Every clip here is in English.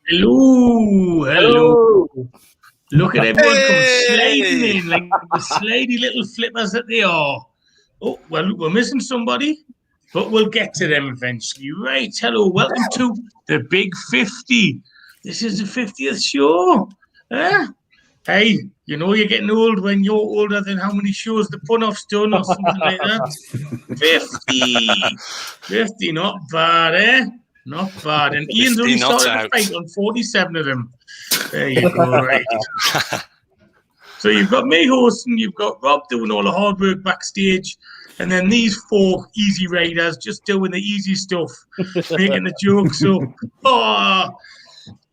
Hello. Look at everyone come sliding in like the slidey little flippers that they are. Oh, well, we're missing somebody, but we'll get to them eventually. Right. Hello. Welcome to the Big 50. This is the 50th show. Hey, you know you're getting old when you're older than how many shows the pun-off's done or something like that. 50, not bad, eh? Not bad. And Ian's only started to fight on 47 of them. There you go, right. So you've got me hosting, you've got Rob doing all the hard work backstage, and then these four easy riders just doing the easy stuff, making the jokes up.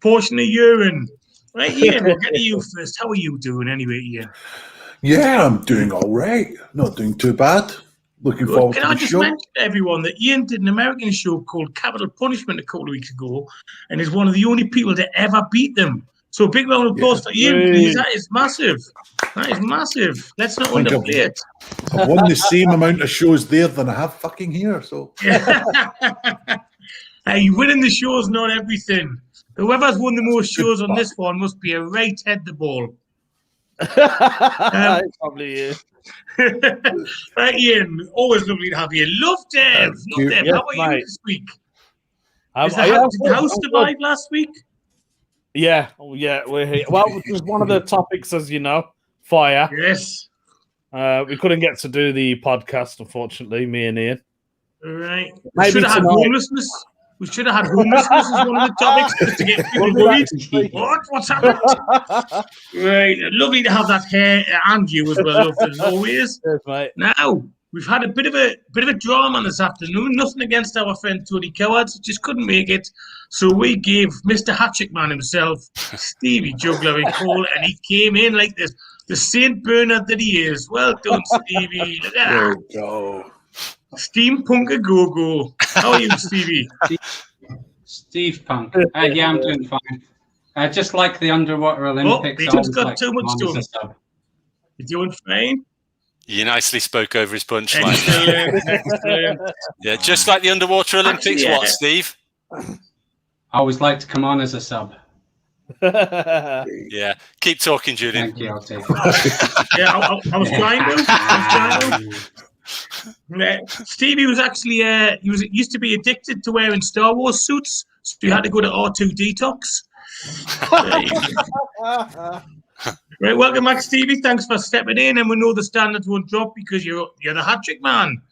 Portion of urine. Right, Ian, we'll get to you first. How are you doing anyway, Ian? Yeah, I'm doing all right. Not doing too bad. Looking forward to the show. Can I just mention to everyone that Ian did an American show called Capital Punishment a couple of weeks ago and is one of the only people to ever beat them. So a big round of applause for Ian, please. That is massive. That is massive. Let's not underplay it. I've won the same amount of shows there than I have fucking here. So, hey, winning the shows, not everything. Whoever's won the most shows on this one must be a right head the ball. Probably is. Right, Ian. Always lovely to have you. Love Dev. Yes, how are you this week? Did the house survive last week? Yeah, we're here. Well, it was one of the topics, as you know, fire. Yes. We couldn't get to do the podcast, unfortunately, me and Ian. All right. We should have had homelessness. We should have had homelessness as one of the topics just to get people worried. What's happened? Right. Lovely to have that hair and you as well, as always. Yes, mate. Now, we've had a bit of a drama this afternoon. Nothing against our friend Tony Cowards, just couldn't make it. So we gave Mr. Hatchet Man himself, Stevie Juggler, a call, and he came in like this, the St. Bernard that he is. Well done, Stevie. Look at that. There we go. Steampunk a go-go. How are you, Stevie? Steve Punk. Yeah, I'm doing fine. Just like the underwater Olympics. He just got too much done. You're doing fine? You nicely spoke over his punchline. Excellent. Yeah, just like the underwater Olympics. Actually, what, Steve? I always like to come on as a sub. Yeah, keep talking, Julian. Thank you. I'll take it. Yeah, I was trying to. Stevie was actually used to be addicted to wearing Star Wars suits, so he had to go to R2 detox. Right, welcome back, Stevie. Thanks for stepping in, and we know the standards won't drop because you're the hat-trick man.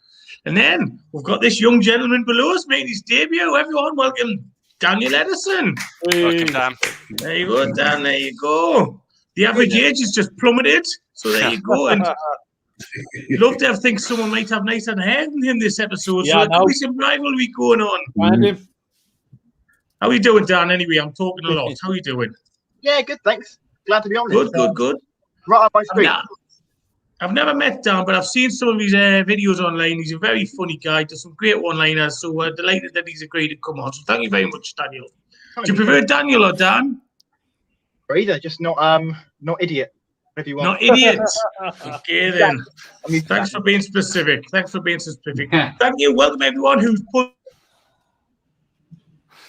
And then we've got this young gentleman below us making his debut. Everyone, welcome Daniel Edison. Welcome, Dan. There you go, Dan. There you go. The average age is just plummeted, so there you go. And love to think someone might have nicer hair than him this episode. Yeah, so there could be some rivalry going on. How are you doing, Dan? Anyway, I'm talking a lot. How are you doing? Yeah, good, thanks. Glad to be on this. Good. Right up my street. I've never met Dan, but I've seen some of his videos online. He's a very funny guy. Does some great one-liners, so we're delighted that he's agreed to come on. So thank you very much, Daniel. Do you prefer Daniel or Dan? Or either, just not idiot. If you want. Not idiot. Okay, then. Thanks for being specific. Thank you. Welcome, everyone who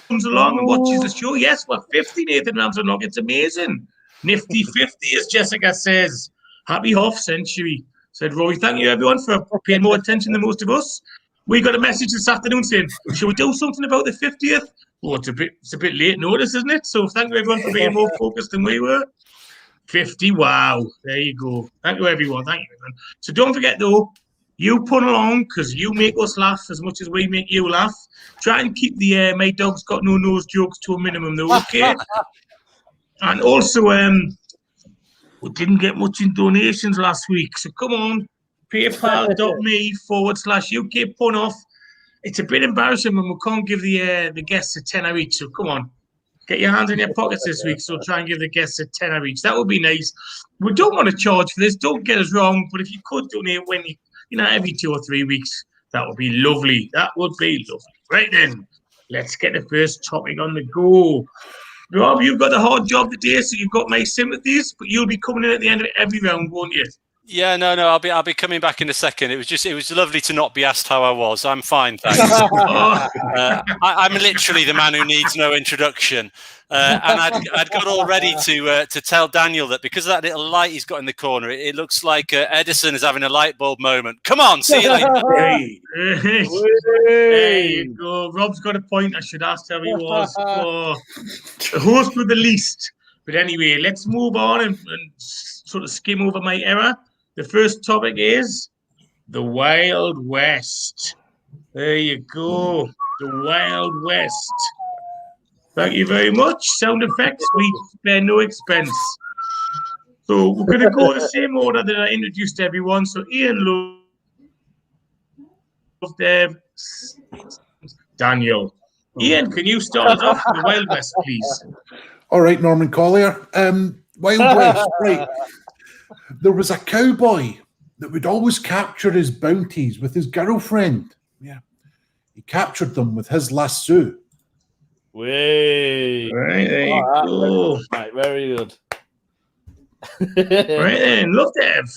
comes along and watches the show. Yes, we're 50, Nathan Ramsey. It's amazing. Nifty 50, as Jessica says. Happy half century, said Roy. Thank you, everyone, for paying more attention than most of us. We got a message this afternoon saying, should we do something about the 50th? Oh, it's a bit late notice, isn't it? So thank you, everyone, for being more focused than we were. 50, wow. There you go. Thank you, everyone. Thank you, everyone. So don't forget, though, you put along because you make us laugh as much as we make you laugh. Try and keep the my dog's got no nose jokes to a minimum, though, okay? And also, we didn't get much in donations last week. So come on, paypal.me/UK pun off. It's a bit embarrassing when we can't give the guests a tenner each. So come on, get your hands in your pockets this week. So try and give the guests a tenner each. That would be nice. We don't want to charge for this. Don't get us wrong. But if you could donate when every 2 or 3 weeks, that would be lovely. That would be lovely. Right then, let's get the first topic on the go. Rob, you've got a hard job today, so you've got my sympathies, but you'll be coming in at the end of every round, won't you? Yeah, no, I'll be coming back in a second. It was lovely to not be asked how I was. I'm fine, thanks. I'm literally the man who needs no introduction, and I'd got all ready to tell Daniel that because of that little light he's got in the corner, it looks like Edison is having a light bulb moment. Come on, see you later. Hey. There you go. Rob's got a point. I should ask how he was. Oh, the host with the least. But anyway, let's move on and sort of skim over my error. The first topic is the Wild West. There you go. The Wild West. Thank you very much. Sound effects, we spare no expense. So we're going to go the same order that I introduced everyone. So Ian, Love, Dev, Daniel. Ian, can you start us off with the Wild West, please? All right, Norman Collier. Wild West, right. There was a cowboy that would always capture his bounties with his girlfriend. Yeah. He captured them with his lasso. Way. Right, there you go. Right, very good. Right then, Love Dev.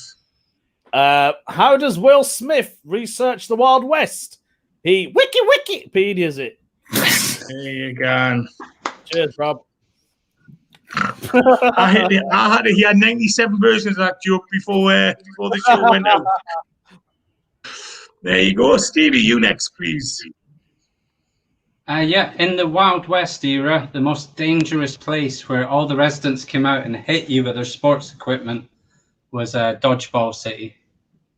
How does Will Smith research the Wild West? He Wikipedia's it. There you go. Cheers, Rob. I had to hear 97 versions of that joke before the show went out. There you go. Stevie, you next, please. Yeah, in the Wild West era, the most dangerous place where all the residents came out and hit you with their sports equipment was Dodgeball City.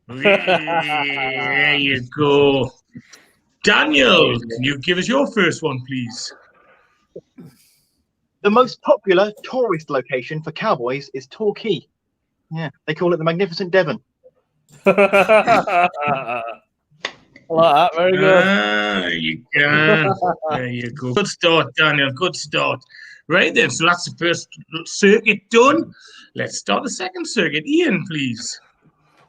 There you go. Daniel, can you give us your first one, please? The most popular tourist location for cowboys is Torquay. Yeah, they call it the Magnificent Devon. I like that. Very good. There you go. There you go. Good start, Daniel. Good start. Right then, so that's the first circuit done. Let's start the second circuit. Ian, please.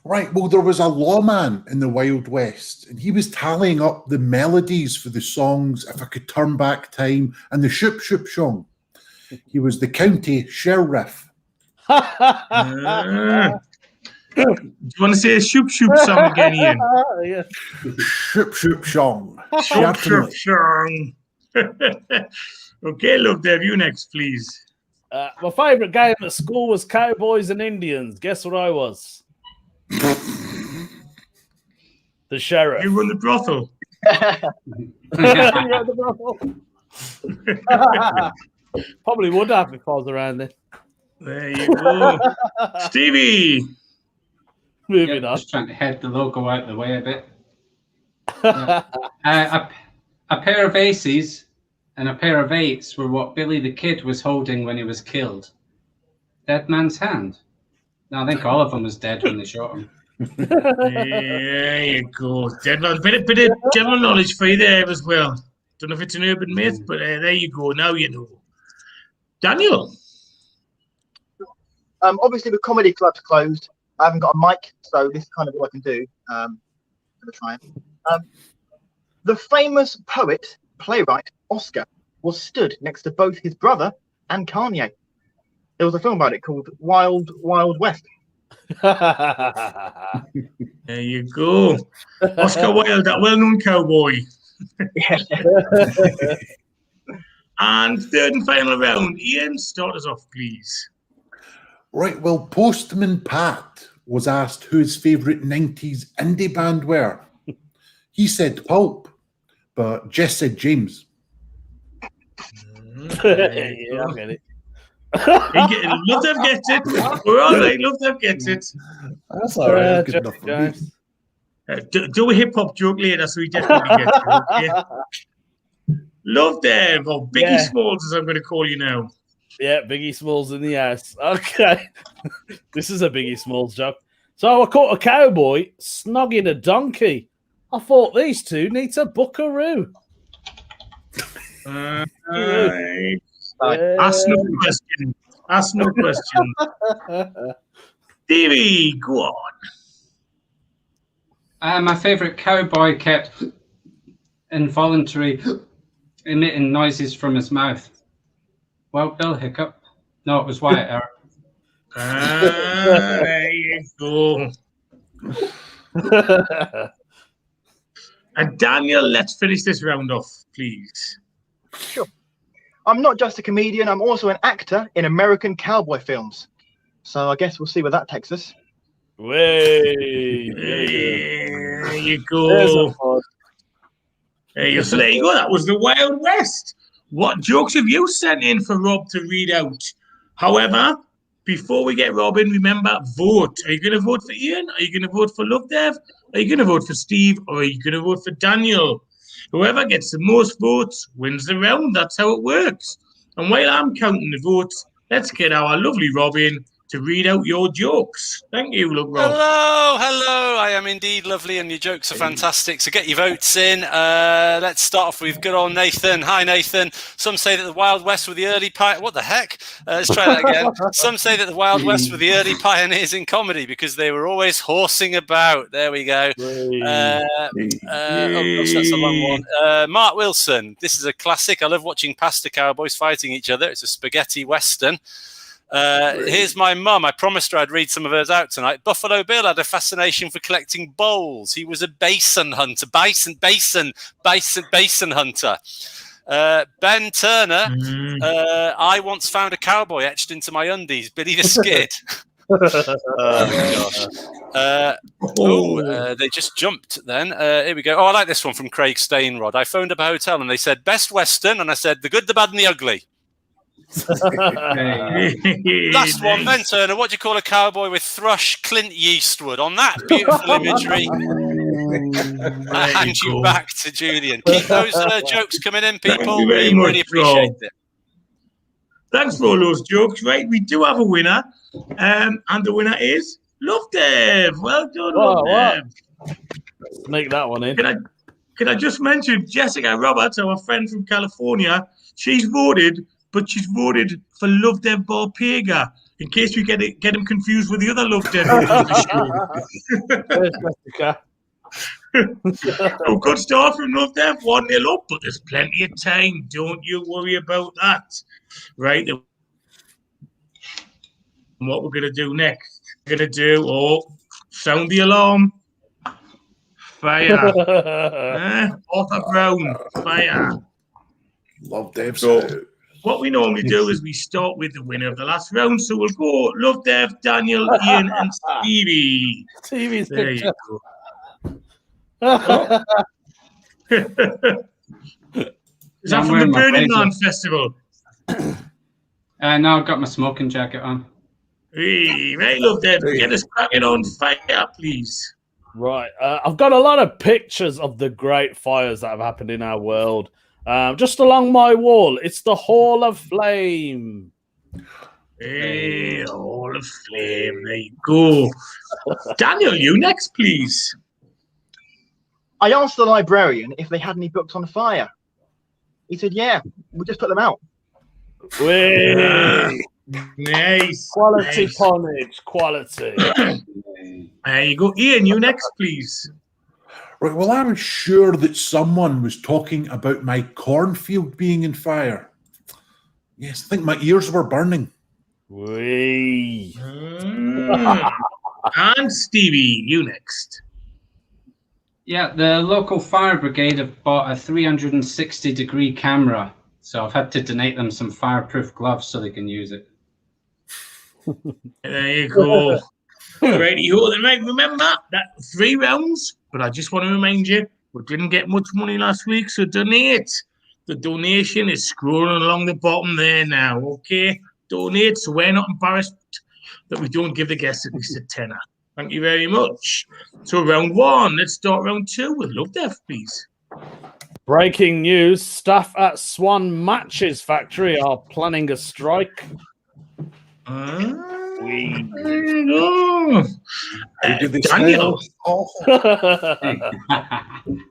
Right, well, there was a lawman in the Wild West, and he was tallying up the melodies for the songs If I Could Turn Back Time and the Shoop Shoop Shong. He was the county sheriff. Do you want to say a Shoop Shoop song again, Ian? Yeah. Shoop Shoop Shong. Shoop Shoop Certainly. song. Okay, Love Dev, you next, please. My favourite game at school was Cowboys and Indians. Guess what I was? The sheriff. You run the brothel. Probably would have if I was around then. There you go. Stevie. Moving on. Just trying to head the logo out the way a bit. A pair of aces and a pair of eights were what Billy the Kid was holding when he was killed. Dead man's hand. No, I think all of them was dead when they shot him. There you go. Bit of general knowledge for you there as well. Don't know if it's an urban myth, but there you go. Now you know. Daniel. Obviously, the comedy club's closed. I haven't got a mic, so this is kind of what I can do. I'm going to try it. The famous poet, playwright, Oscar, was stood next to both his brother and Kanye. There was a film about it called Wild West. There you go. Oscar Wilde, that well-known cowboy. And third and final round. Ian, start us off, please. Right, well, Postman Pat was asked who his favourite 90s indie band were. He said Pulp, but Jess said James. Yeah, I get it. Love them gets it. We're all right. Love them gets it. That's all right. Good enough for me. Do a hip hop joke later, so he definitely gets it. Okay? Love them, or Biggie Smalls, as I'm going to call you now. Yeah, Biggie Smalls in the house. Okay. This is a Biggie Smalls joke. So I caught a cowboy snogging a donkey. I thought these two need a buckaroo. Ask no question. Ask no question. Stevie, go on. My favourite cowboy kept involuntary emitting noises from his mouth. Well, Bill Hiccup. No, it was Wyatt Earp. There you go. And Daniel, let's finish this round off, please. Sure. I'm not just a comedian, I'm also an actor in American cowboy films. So I guess we'll see where that takes us. Way. There you There's a go. fun. There you go. That was the Wild West. What jokes have you sent in for Rob to read out? However, before we get Robin, remember, vote. Are you going to vote for Ian? Are you going to vote for Love Dev? Are you going to vote for Steve? Or are you going to vote for Daniel? Whoever gets the most votes wins the round. That's how it works. And while I'm counting the votes, let's get our lovely Robin to read out your jokes. Thank you, Rob. Hello. I am indeed lovely, and your jokes are fantastic. So get your votes in. Let's start off with good old Nathan. Hi, Nathan. Some say that the Wild West were the early What the heck? Let's try that again. Some say that the Wild West were the early pioneers in comedy because they were always horsing about. There we go. Oh gosh, that's a long one. Mark Wilson. This is a classic. I love watching pasta cowboys fighting each other. It's a spaghetti western. Here's my mum. I promised her I'd read some of hers out tonight. Buffalo Bill had a fascination for collecting bowls. He was a basin hunter. Basin hunter. Ben Turner. I once found a cowboy etched into my undies. Billy the Skid. They just jumped then. Here we go. I like this one from Craig Stainrod. I phoned up a hotel and they said best Western, and I said the good, the bad, and the ugly. Last one, Ben Turner. What do you call a cowboy with thrush? Clint Eastwood. On that beautiful imagery, I hand you back to Julian. Keep those jokes coming in, people. We really appreciate it. Thanks for all those jokes. Right, we do have a winner, and the winner is Love Dev. Well done, Love Dev. Make that one in. Can I just mention Jessica Roberts, our friend from California? She's voted. But she's voted for Love Dev Barpega, in case you get him confused with the other Love Dev on the show. So good start from Love Dev, 1-0 up, but there's plenty of time. Don't you worry about that. Right? And what we're going to do next? We're going to do, sound the alarm. Fire. Arthur Brown, fire. Love Dev. So, what we normally do is we start with the winner of the last round. So we'll go Love Dev, Daniel, Ian, and Stevie. Stevie's there you go. Is that from the Burning Man Festival? No, I've got my smoking jacket on. Hey, right, Love Dev. Get us cracking on fire, please. Right. I've got a lot of pictures of the great fires that have happened in our world. Just along my wall, it's the Hall of Flame. Hey, Hall of Flame. There you go. Daniel, you next, please. I asked the librarian if they had any books on fire. He said, yeah, we'll just put them out. Nice. Quality ponage, quality. There you go. Ian, you next, please. Right, well, I was sure that someone was talking about my cornfield being in fire. Yes, I think my ears were burning. And Stevie, you next. Yeah, the local fire brigade have bought a 360-degree camera, so I've had to donate them some fireproof gloves so they can use it. There you go. Righty-ho, then, right, remember that 3 rounds, but I just want to remind you, we didn't get much money last week, so donate. The donation is scrolling along the bottom there now, okay? Donate, so we're not embarrassed that we don't give the guests at least a tenner. Thank you very much. So round 1, let's start round 2 with Love Dev, please. Breaking news, staff at Swan Matches Factory are planning a strike. There you go. Daniel.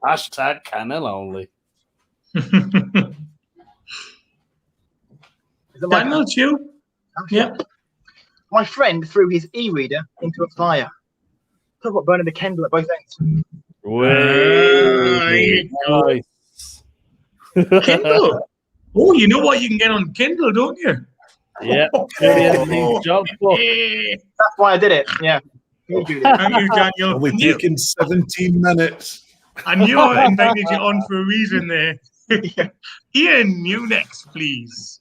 Hashtag cannelloni. Daniel, you? Yeah. My friend threw his e-reader into a fire. Talk about burning the candle at both ends. Kindle. Oh, you know what you can get on Kindle, don't you? Yeah, brilliant job. That's why I did it. Yeah. You do that. Thank you, Daniel. Only taking 17 minutes. I knew I invited you on for a reason there. Ian, you next, please.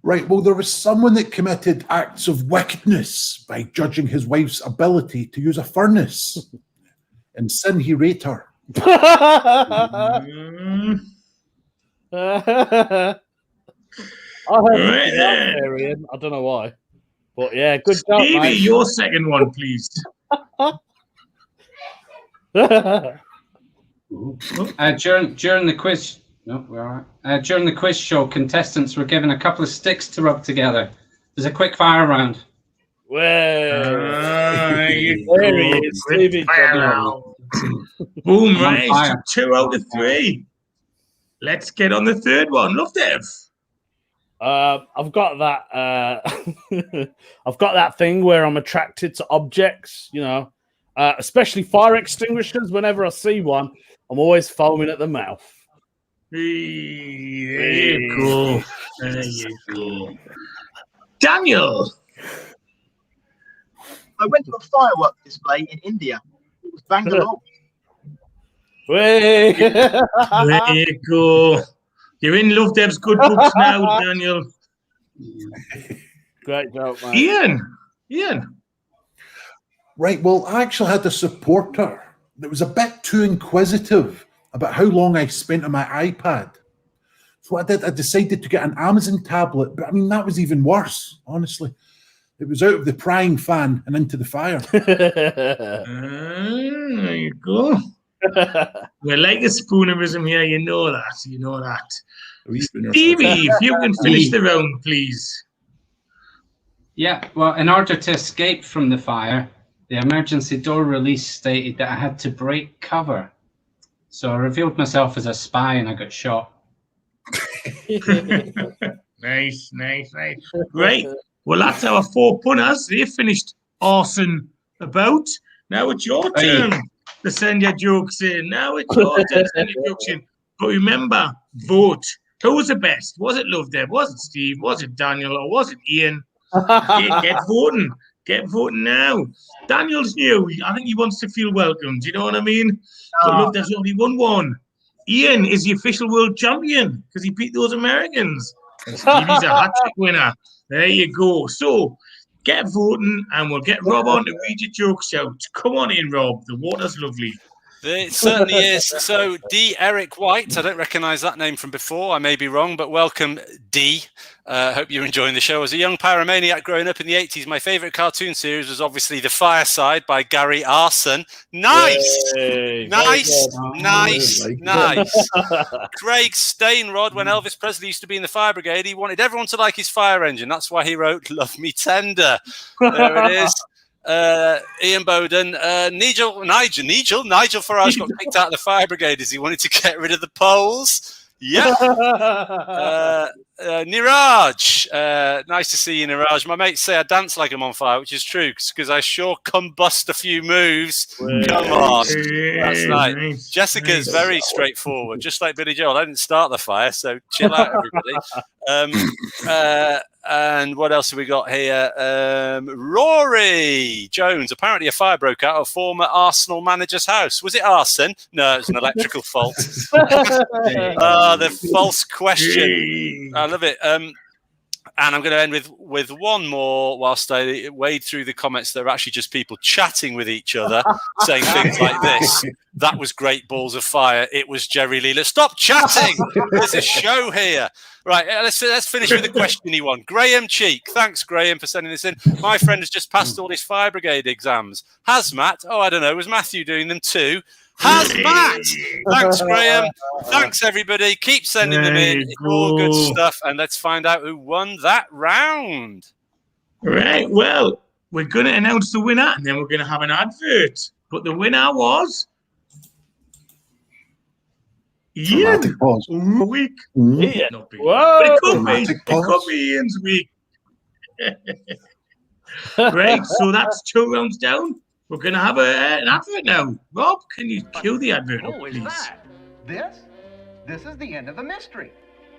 Right, well, there was someone that committed acts of wickedness by judging his wife's ability to use a furnace. In sin, he raped her. Mm, I don't know why. But yeah, good job, Stevie, mate. your second one, please. During the quiz, no, we're all right. During the quiz show, contestants were given a couple of sticks to rub together. There's a quick fire round. There you There go. he is, Quick Stevie. fire round. Boom, I'm on right. fire. 2 out of 3. Let's get on the third one. Love Dev. I've got that. I've got that thing where I'm attracted to objects, you know, especially fire extinguishers. Whenever I see one, I'm always foaming at the mouth. There you go. There you go. Daniel. I went to a firework display in India. It was Bangalore. Way. There you go. You're in Love Dev's good books now, Daniel. Great job, mate. Ian. Right, well, I actually had a supporter that was a bit too inquisitive about how long I spent on my iPad. So what I did, I decided to get an Amazon tablet, but I mean, that was even worse, honestly. It was out of the frying fan and into the fire. There you go. We're like a spoonerism here, you know that. Stevie, if you can finish the round, please. Yeah, well, in order to escape from the fire, the emergency door release stated that I had to break cover. So I revealed myself as a spy and I got shot. Nice. Right. Well, that's our 4 punters. They finished arson about. Now it's your turn to send your jokes in. But remember, vote. Who was the best? Was it Love Deb? Was it Steve? Was it Daniel? Or was it Ian? Get voting. Get voting now. Daniel's new. I think he wants to feel welcome. Do you know what I mean? But Love Deb's only won 1. Ian is the official world champion because he beat those Americans. And Stevie's a hat-trick winner. There you go. So get voting and we'll get Rob on to read your jokes out. Come on in, Rob. The water's lovely. It certainly is. So, D. Eric White, I don't recognise that name from before. I may be wrong, but welcome, D. Hope you're enjoying the show. As a young pyromaniac growing up in the 80s, my favourite cartoon series was obviously The Fireside by Gary Arson. Nice! Yay. Nice! Like Nice! Craig Stainrod, when Elvis Presley used to be in the fire brigade, he wanted everyone to like his fire engine. That's why he wrote Love Me Tender. There it is. Ian Bowden, Nigel Farage got kicked out of the fire brigade as he wanted to get rid of the Poles. Yeah. Niraj, nice to see you, Niraj. My mates say I dance like I'm on fire, which is true because I sure combust a few moves. Come on, that's nice. Jessica's very straightforward, just like Billy Joel. I didn't start the fire, so chill out, everybody. And what else have we got here? Rory Jones. Apparently, a fire broke out of a former Arsenal manager's house. Was it arson? No, it was an electrical fault. The false question. I love it. And I'm going to end with one more whilst I wade through the comments that are actually just people chatting with each other, saying things like this. That was great balls of fire. It was Jerry Leela. Stop chatting. There's a show here. Right, let's finish with a questiony one. Graham Cheek. Thanks, Graham, for sending this in. My friend has just passed all his fire brigade exams. Hazmat. Oh, I don't know. Was Matthew doing them too? Hazmat. Thanks, Graham. Thanks, everybody. Keep sending them in. It's all good stuff. And let's find out who won that round. Right, well, we're going to announce the winner and then we're going to have an advert. But the winner was Ian. Week. Ian. But it could be Ian's week. Right, so that's 2 rounds down. We're going to have an advert now. Rob, can you cue the advert up, please? This is the end of the mystery.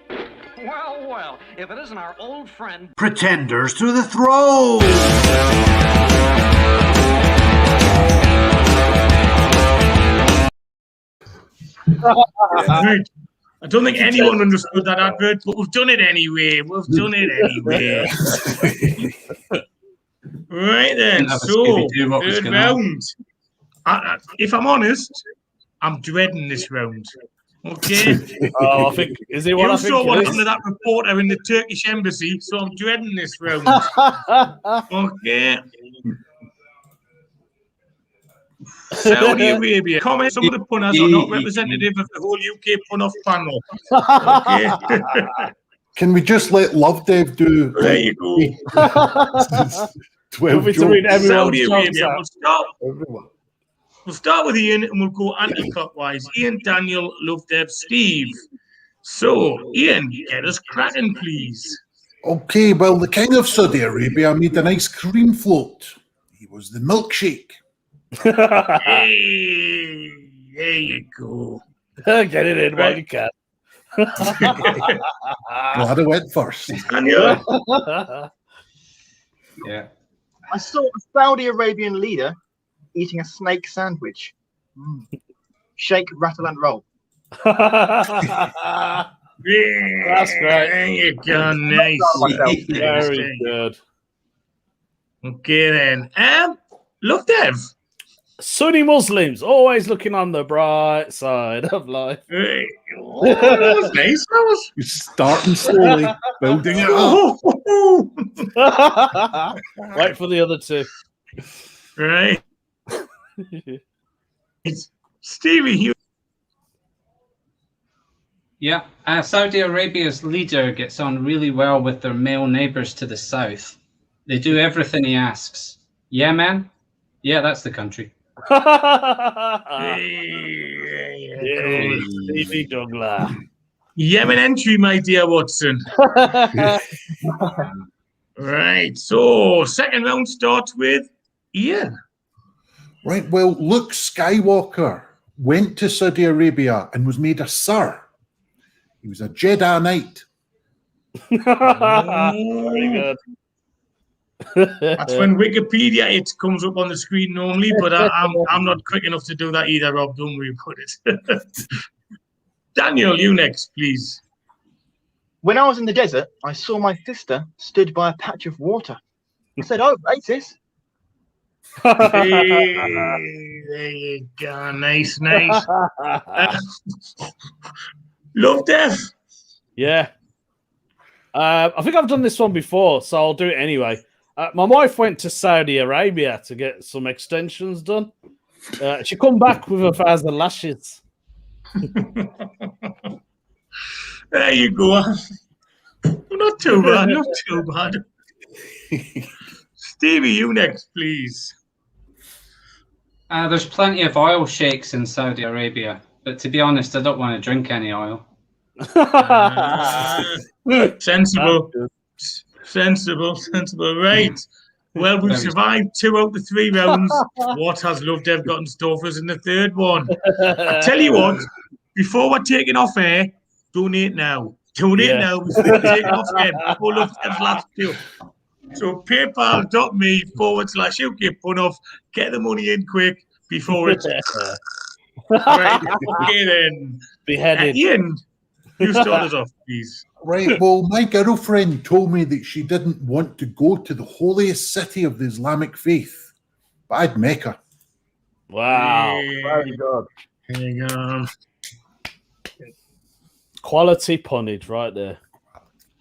Well, well, if it isn't our old friend. Pretenders to the throne! Right. I don't think anyone understood that advert, but we've done it anyway. Right then, so third round. If I'm honest, I'm dreading this round. Okay. Oh, I think is it what I think? You saw what happened to that reporter in the Turkish embassy, so I'm dreading this round. Okay. Saudi Arabia. Comment: some of the punters are not representative of the whole UK pun-off panel. Okay. Can we just let Love Dev do? There you go. 12 Saudi Arabia. We'll start with Ian and we'll go anti-clockwise. Ian, Daniel, Love Dev, Steve. So, Ian, get us cracking, please. Okay, well, the king of Saudi Arabia made an ice cream float. He was the milkshake. Hey, there you go. Get it in while you can. Glad I went first. Yeah. I saw a Saudi Arabian leader eating a snake sandwich. Shake, rattle, and roll. That's great. There you go. Nice. Very good. Okay, then. Love Dev. Sunni Muslims always looking on the bright side of life. Hey. Oh, that was nice. That was... You're starting slowly, building it up. Wait for the other two. Right. It's Stevie Hughes. Yeah, Saudi Arabia's leader gets on really well with their male neighbors to the south. They do everything he asks. Yeah, man? Yeah, that's the country. Stevie Douglas. Yemen entry, my dear Watson. Right, so second round starts with Ian. Right, well, Luke Skywalker went to Saudi Arabia and was made a sir. He was a Jedi Knight. Very good. That's when Wikipedia it comes up on the screen normally, but I'm not quick enough to do that either, Rob. Don't worry about it. Daniel, you next, please. When I was in the desert, I saw my sister stood by a patch of water. I said, "Oh, Oasis." Hey, there you go. Nice. Love Death. Yeah. I think I've done this one before, so I'll do it anyway. My wife went to Saudi Arabia to get some extensions done. She come back with 1,000 lashes. There you go. Not too bad. Stevie, you next, please. There's plenty of oil shakes in Saudi Arabia, but to be honest, I don't want to drink any oil. Sensible. Right. Well, we've survived 2 out of the 3 rounds. What has Love Dev got in store for us in the third one? I tell you what, before we're taking off air, donate now. Donate now before we're taking off air. Before Love Dev's last 2. So paypal.me/UK punoff. Get the money in quick before it's... Right. Okay, then. Beheaded. Ian, you start us off, please. Right, well, my girlfriend told me that she didn't want to go to the holiest city of the Islamic faith, but I'd Mecca. Wow. Very good. There you go. Quality punnage right there.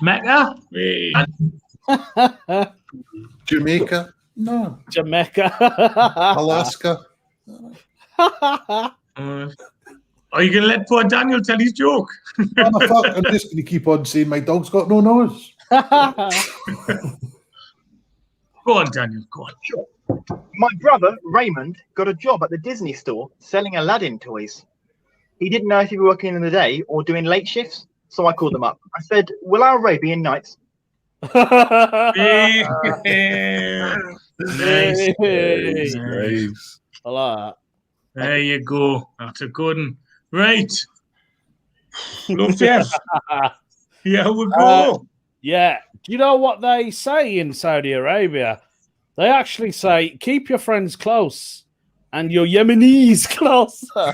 Mecca? Jamaica? No. Jamaica. Alaska? Are you going to let poor Daniel tell his joke? I'm just going to keep on saying my dog's got no nose. Go on, Daniel. Go on. Sure. My brother, Raymond, got a job at the Disney store selling Aladdin toys. He didn't know if he was working in the day or doing late shifts, so I called him up. I said, "Will our Arabian Nights?" Nice. I like that. There you go. That's a good one. Right. Love Jeff. Yeah, we'll go. Yeah. Do you know what they say in Saudi Arabia? They actually say, keep your friends close and your Yemenis closer.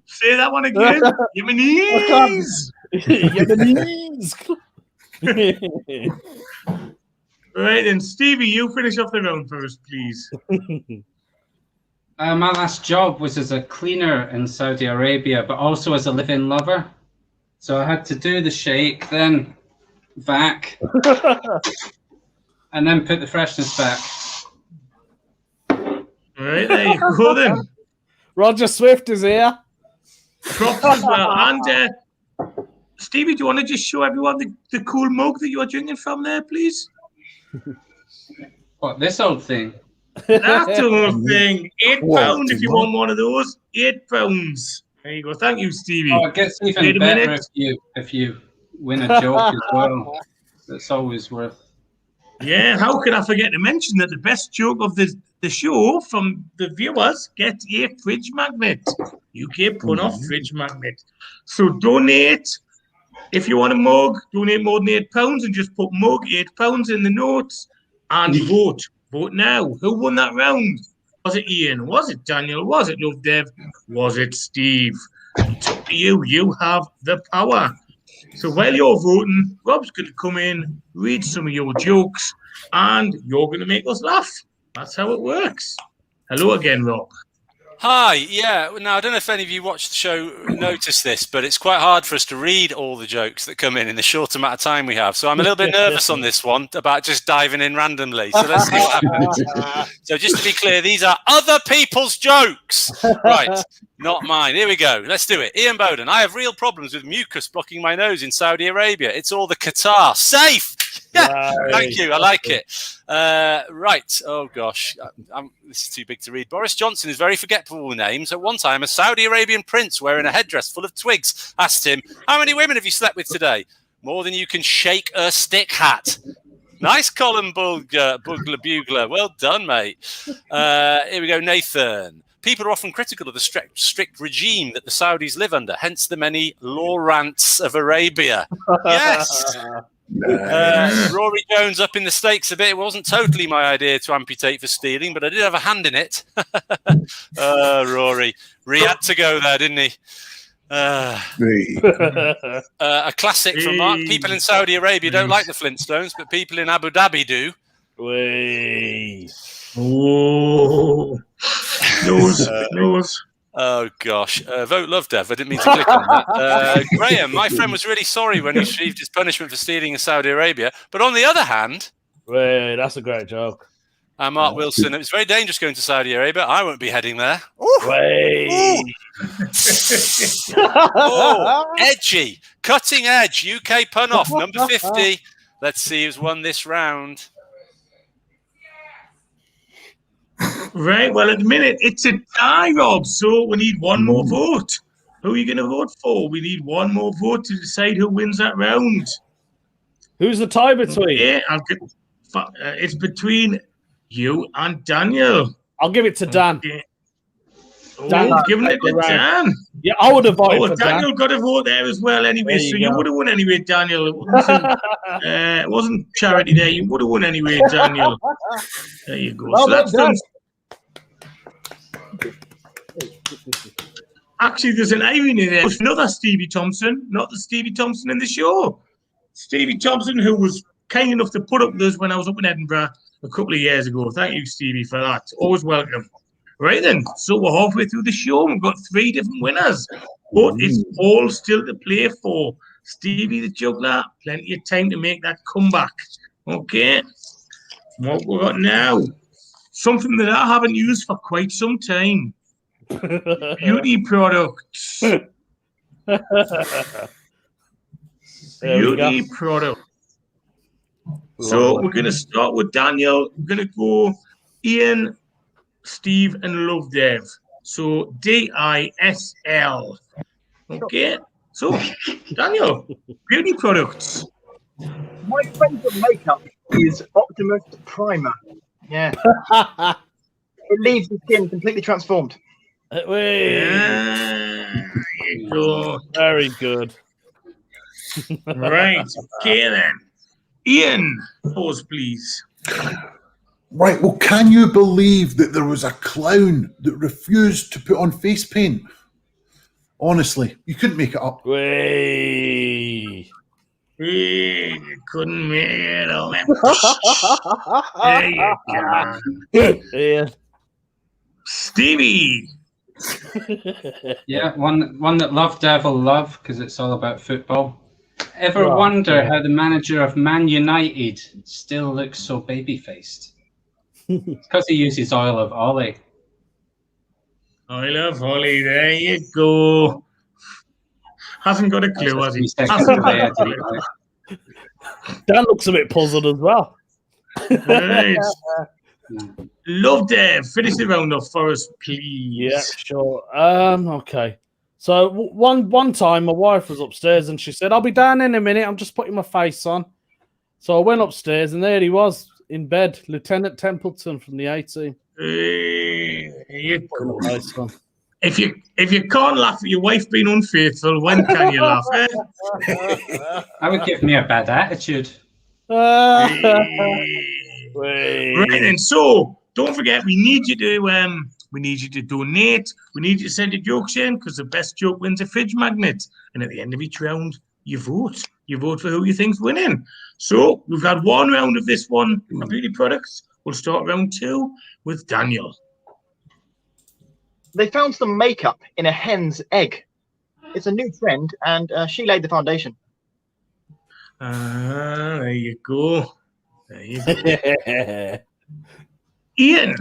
Say that one again. Yemenis. Yemenis. Right then, Stevie, you finish off the round first, please. My last job was as a cleaner in Saudi Arabia, but also as a live-in lover. So I had to do the shake, then vac, and then put the freshness back. All right, there you go then. Roger Swift is here. Props as well. And Stevie, do you want to just show everyone the cool mug that you are drinking from there, please? What, this old thing? That's the whole thing. £8 if you want one of those. £8. There you go. Thank you, Stevie. Oh, it gets even better if you win a joke as well. That's always worth. Yeah, how can I forget to mention that the best joke of the show from the viewers gets a fridge magnet. UK pun-off fridge magnet. So donate. If you want a mug, donate more than £8 and just put mug £8 in the notes and vote. Vote now. Who won that round? Was it Ian? Was it Daniel? Was it Love Dev? Was it Steve? It's up to you. You have the power. So while you're voting, Rob's going to come in, read some of your jokes, and you're going to make us laugh. That's how it works. Hello again, Rob. Hi, yeah. Now, I don't know if any of you watched the show noticed this, but it's quite hard for us to read all the jokes that come in the short amount of time we have. So I'm a little bit nervous on this one about just diving in randomly. So let's see what happens. So just to be clear, these are other people's jokes. Right, not mine. Here we go. Let's do it. Ian Bowden, I have real problems with mucus blocking my nose in Saudi Arabia. It's all the Qatar. Safe! Yeah, right. Thank you. I like it. Right. Oh, gosh. This is too big to read. Boris Johnson is very forgetful with names. At one time, a Saudi Arabian prince wearing a headdress full of twigs asked him, how many women have you slept with today? More than you can shake a stick hat. Nice, Colin Bugler. Well done, mate. Here we go, Nathan. People are often critical of the strict regime that the Saudis live under, hence the many law rants of Arabia. Yes. Rory Jones up in the stakes a bit. It wasn't totally my idea to amputate for stealing, but I did have a hand in it. Rory had to go there, didn't he? A classic from Mark. People in Saudi Arabia don't like the Flintstones, but people in Abu Dhabi do. Oh, nose. Oh, gosh. Vote Love Dev. I didn't mean to click on that. Graham, my friend was really sorry when he received his punishment for stealing in Saudi Arabia. But on the other hand... Wait, that's a great joke. Mark Wilson, it's very dangerous going to Saudi Arabia. I won't be heading there. Wait. Oh, edgy. Cutting edge. UK pun off. Number 50. Let's see who's won this round. Right, well, at the minute, it's a tie, Rob, so we need one more vote. Who are you going to vote for? We need one more vote to decide who wins that round. Who's the tie between? Yeah, it's between you and Daniel. I'll give it to Dan. Okay. Oh, giving it to Dan. Yeah, I would have voted for Daniel Dan. got a vote there as well anyway, so you would have won anyway, Daniel. It wasn't charity there. You would have won anyway, Daniel. There you go. Well, so that's done. Actually, there's an irony there. Another Stevie Thompson, not the Stevie Thompson in the show. Stevie Thompson, who was kind enough to put up with us when I was up in Edinburgh a couple of years ago. Thank you, Stevie, for that. Always welcome. Right then, so we're halfway through the show. We've got 3 different winners, but it's all still to play for. Stevie the Juggler, plenty of time to make that comeback. Okay, what we got now? Something that I haven't used for quite some time. Beauty products. Beauty product. So we're going to start with Daniel. We're going to go Ian, Steve, and Love Dev. So DISL. Okay. So Daniel, beauty products. My favourite makeup is Optimus Primer. Yeah. It leaves the skin completely transformed. There you go. Very good. Right. Okay then. Ian, pause please. Right, well, can you believe that there was a clown that refused to put on face paint? Honestly, you couldn't make it up. Whee. You couldn't make it up. There you go. Yeah. Stevie. Yeah, one that Love Devil love because it's all about football. Ever Right, wonder yeah. how the manager of Man United still looks so baby-faced? It's because he uses oil of Ollie. I love Holly. There you go. Hasn't got a clue, has he? Hasn't got a clue. Dan looks a bit puzzled as well. Right. Love Dave. Finish the round off for us, please. Yeah, sure. Okay. So one time my wife was upstairs and she said, "I'll be down in a minute. I'm just putting my face on." So I went upstairs and there he was in bed, Lieutenant Templeton from the A-Team. There you go. Nice one. If you can't laugh at your wife being unfaithful, when can you laugh? Eh? That would give me a bad attitude. Wait. Right then. So don't forget, we need you to donate. We need you to send your jokes in because the best joke wins a fridge magnet. And at the end of each round, you vote. You vote for who you think's winning. So we've had one round of this one of beauty products. We'll start round 2 with Daniel. They found some makeup in a hen's egg. It's a new trend, and she laid the foundation. There you go. There you go. Ian.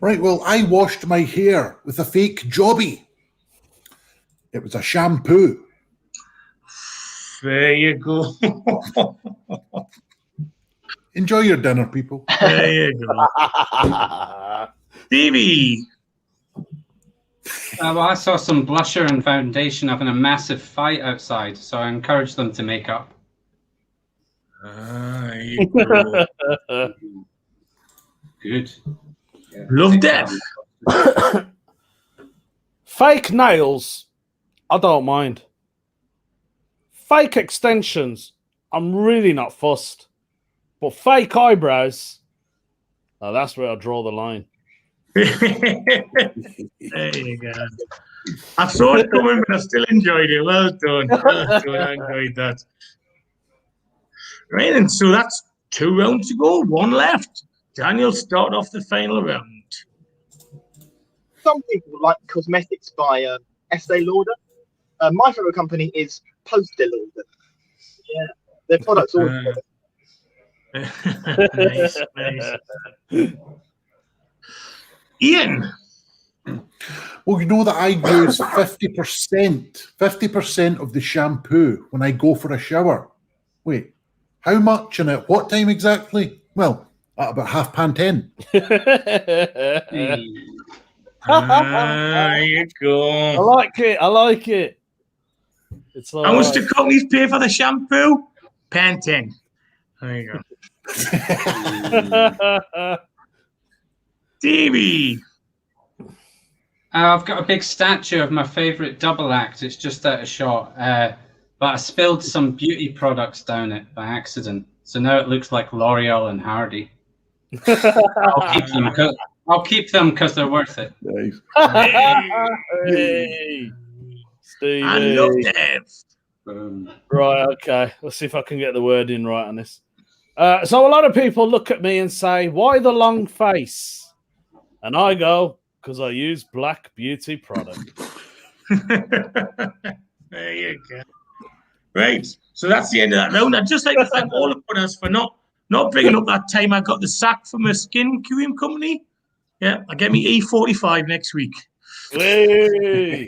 Right, well, I washed my hair with a fake jobby. It was a shampoo. There you go. Enjoy your dinner, people. There you go. Stevie. Well, I saw some blusher and foundation having a massive fight outside, so I encouraged them to make up. There you go. Good. Yeah. Love Death. Fake nails, I don't mind. Fake extensions, I'm really not fussed. But fake eyebrows, that's where I draw the line. There you go. I saw it coming, but I still enjoyed it. Well done. Well done. I enjoyed that. Right, and so that's 2 rounds to go, 1 left. Daniel, start off the final round. Some people like cosmetics by Estee Lauder. My favorite company is Estee Lauder. Yeah, their products all. Nice, nice. Ian. Well, you know that I use 50% of the shampoo when I go for a shower. Wait, how much and at what time exactly? Well, at about 10:30. There you go. I like it. It's How much do companies pay for the shampoo? £10. There you go. Stevie. I've got a big statue of my favourite double act. It's just out of shot. But I spilled some beauty products down it by accident. So now it looks like L'Oreal and Hardy. I'll keep them because they're worth it. Nice. Hey, Stevie. I love them. Right, okay. Let's see if I can get the wording right on this. So a lot of people look at me and say, "Why the long face?" And I go, "Because I use black beauty product." There you go. Right. So that's the end of that round. I'd just like to thank all of us for not bringing up that time I got the sack from a skin cream company. Yeah, I get me E45 next week. Hey.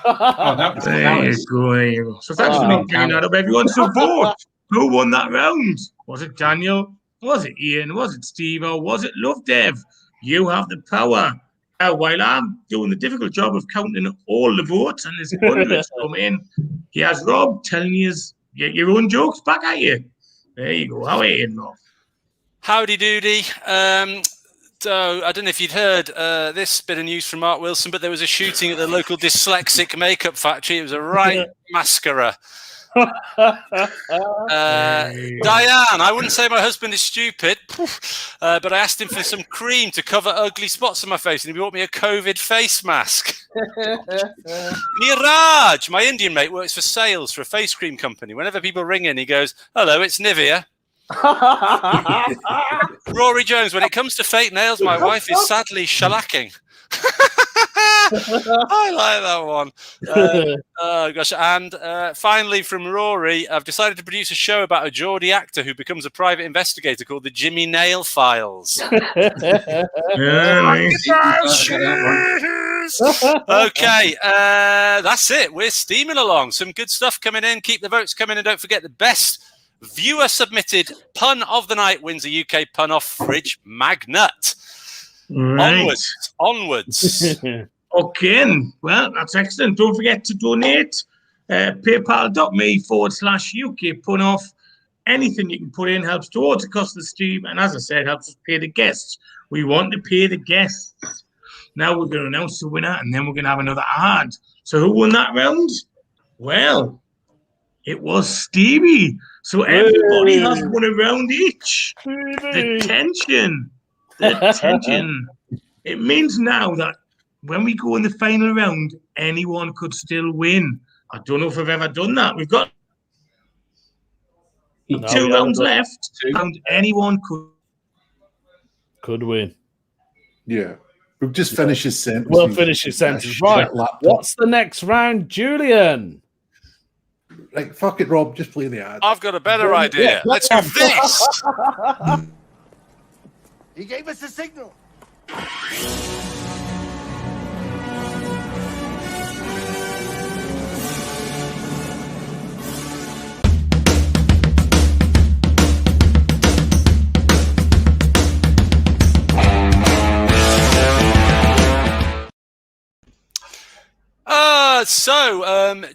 There you go. So thanks for not bringing that up, everyone. So vote. Who won that round? Was it Daniel? Was it Ian? Was it Steve? Or was it Love Dev? You have the power. While I'm doing the difficult job of counting all the votes and there's hundreds come in, here's Rob telling you your own jokes back at you. There you go. How are you, Rob? Howdy doody. So, I don't know if you'd heard this bit of news from Mark Wilson, but there was a shooting at the local dyslexic makeup factory. It was a right mascara. Diane, I wouldn't say my husband is stupid, but I asked him for some cream to cover ugly spots on my face, and he bought me a COVID face mask. Niraj, my Indian mate, works for sales for a face cream company. Whenever people ring in, he goes, "Hello, it's Nivea." Rory Jones, when it comes to fake nails, my wife is sadly shellacking. I like that one. Oh gosh! And finally, from Rory, I've decided to produce a show about a Geordie actor who becomes a private investigator called the Jimmy Nail Files. Okay, that's it. We're steaming along. Some good stuff coming in. Keep the votes coming, and don't forget the best viewer submitted pun of the night wins a UK pun off fridge magnet. Right. Onwards. Okay, well, that's excellent. Don't forget to donate. PayPal.me/UK pun off. Anything you can put in helps towards the cost of the stream, and as I said, helps us pay the guests. We want to pay the guests. Now we're going to announce the winner, and then we're going to have another ad. So who won that round? Well, it was Stevie. So everybody has won a round each. The tension. It means now that when we go in the final round, anyone could still win. I don't know if I've ever done that. We've got two rounds left, and anyone could win. Yeah. We'll just finish his sentence. We'll finish his sentence. Right. What's the next round, Julian? Right, fuck it, Rob. Just play the ad. I've got a better idea. Let's do this. He gave us a signal.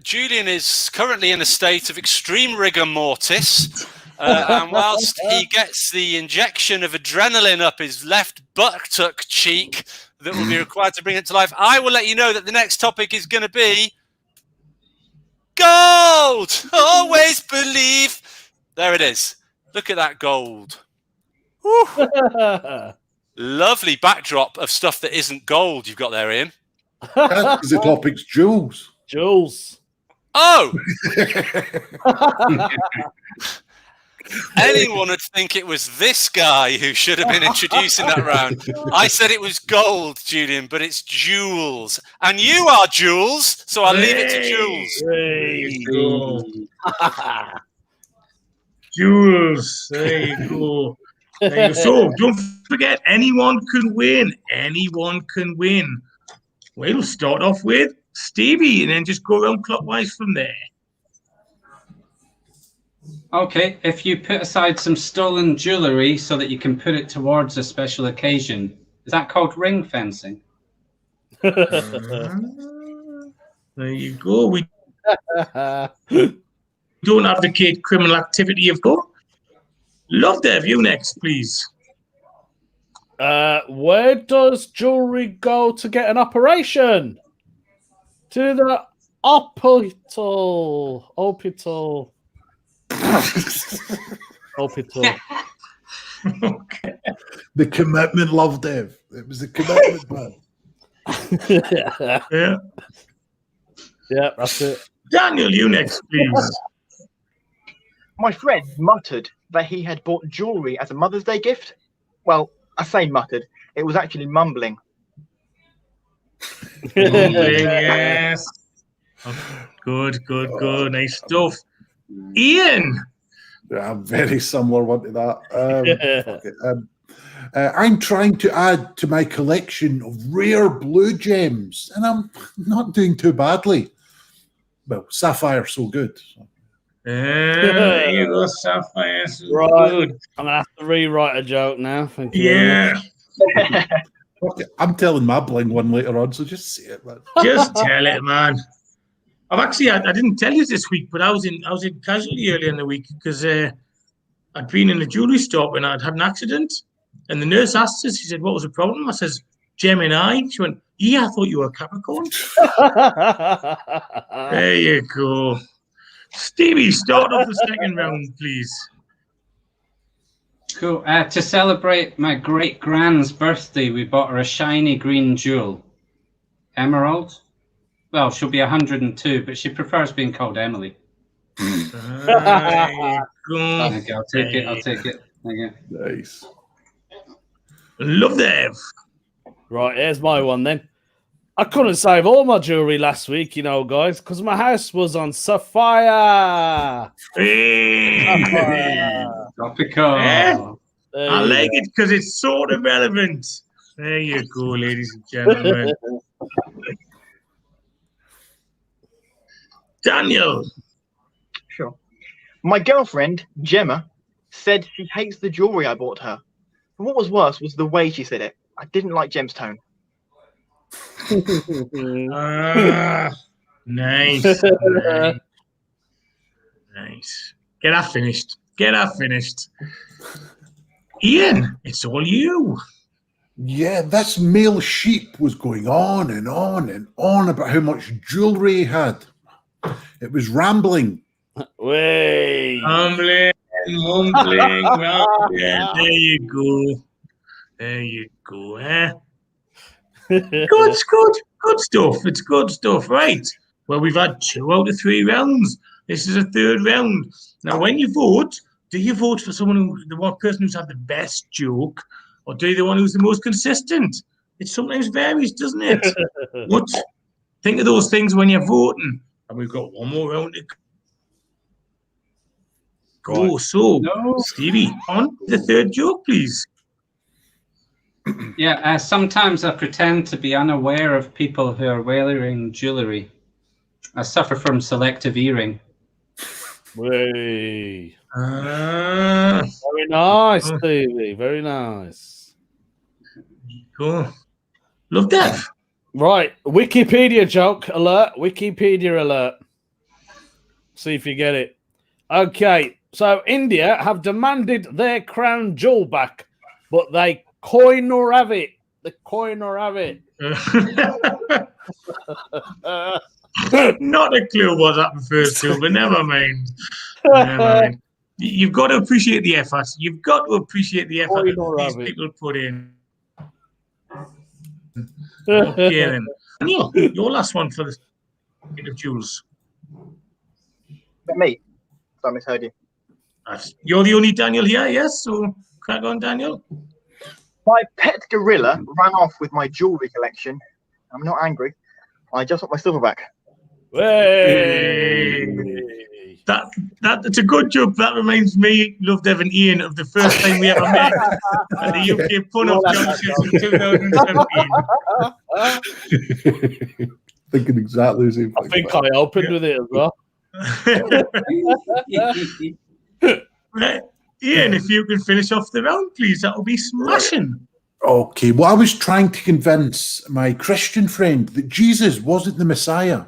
Julian is currently in a state of extreme rigor mortis. And whilst he gets the injection of adrenaline up his left buttock cheek that will be required to bring it to life, I will let you know that the next topic is going to be gold. Always believe. There it is. Look at that gold. Lovely backdrop of stuff that isn't gold you've got there, Ian. That's the topic's jewels. Jules. Oh! Anyone would think it was this guy who should have been introducing that round. I said it was gold, Julian, but it's jewels. And you are Jules, so I'll leave it to Jules. Jules, there you go. So don't forget, anyone can win. Anyone can win. We'll start off with Stevie and then just go around clockwise from there. Okay, if you put aside some stolen jewellery so that you can put it towards a special occasion, is that called ring fencing? There you go. We don't advocate criminal activity, of course. Love to have you next, please. Where does jewelry go to get an operation? To the hospital. Okay. The commitment, love, Dev. It was the commitment, man. Yeah, that's it. Daniel, you next, please. My friend muttered that he had bought jewellery as a Mother's Day gift. Well, I say muttered. It was actually mumbling. Yes. Good. Nice stuff. Ian. Yeah, I'm very similar one to that. I'm trying to add to my collection of rare blue gems, and I'm not doing too badly. Well, sapphire, so good. There you go, sapphire. So Right. good. I'm going to have to rewrite a joke now. Thank you. Yeah. Okay, I'm telling my bling one later on, so just say it, man. Just tell it, man. I didn't tell you this week, but I was in casualty earlier in the week because I'd been in a jewelry store and I'd had an accident. And the nurse asked us, she said, what was the problem? I says, Gemini. She went, yeah, I thought you were a Capricorn. There you go. Stevie, start off the second round, please. Cool. To celebrate my great-grand's birthday, we bought her a shiny green jewel. Emerald? Well, she'll be 102, but she prefers being called Emily. There you go. Okay, I'll take it. I'll take it. Thank you. Nice. Love Dev. Right, here's my one then. I couldn't save all my jewelry last week, you know, guys, because my house was on sapphire. Hey. Topical. I like it because it's sort of relevant. There you go, ladies and gentlemen. Daniel. Sure. My girlfriend, Gemma, said she hates the jewelry I bought her. But what was worse was the way she said it. I didn't like Gem's tone. Nice. Nice. Get that finished. Get that finished. Ian, it's all you. Yeah, this male sheep was going on and on and on about how much jewelry he had. It was rambling. Way. Mumbling. There you go. There you go, eh? Good stuff. It's good stuff, right? Well, we've had 2 out of 3 rounds. This is a 3rd round. Now, when you vote, do you vote for the one person who's had the best joke, or do you the one who's the most consistent? It sometimes varies, doesn't it? But think of those things when you're voting. And we've got 1 more round to go. Right. So, Stevie, on the 3rd joke, please. Yeah, sometimes I pretend to be unaware of people who are wearing jewelry. I suffer from selective hearing. Way. Very nice, Stevie. Very nice. Cool. Love that. Right. Wikipedia joke alert. Wikipedia alert. See if you get it. Okay. So India have demanded their crown jewel back, but they coin or have it. The coin or have it. Not a clue what that refers to, but never mind. Never mind. You've got to appreciate the effort. You've got to appreciate the effort that these people put in. Okay, then. Daniel, your last one for the bit of jewels. Me. I misheard you. You're the only Daniel here, yes? So crack on, Daniel. My pet gorilla ran off with my jewelry collection. I'm not angry. I just want my silver back. Hey. That's a good joke. That reminds me, Love Dev and Ian, of the first time we ever met at the UK Pun-Up Championships in 2017. Thinking exactly the same thing. I think I opened with it as well. Right. Ian, if you can finish off the round, please, that will be smashing. Okay, well, I was trying to convince my Christian friend that Jesus wasn't the Messiah,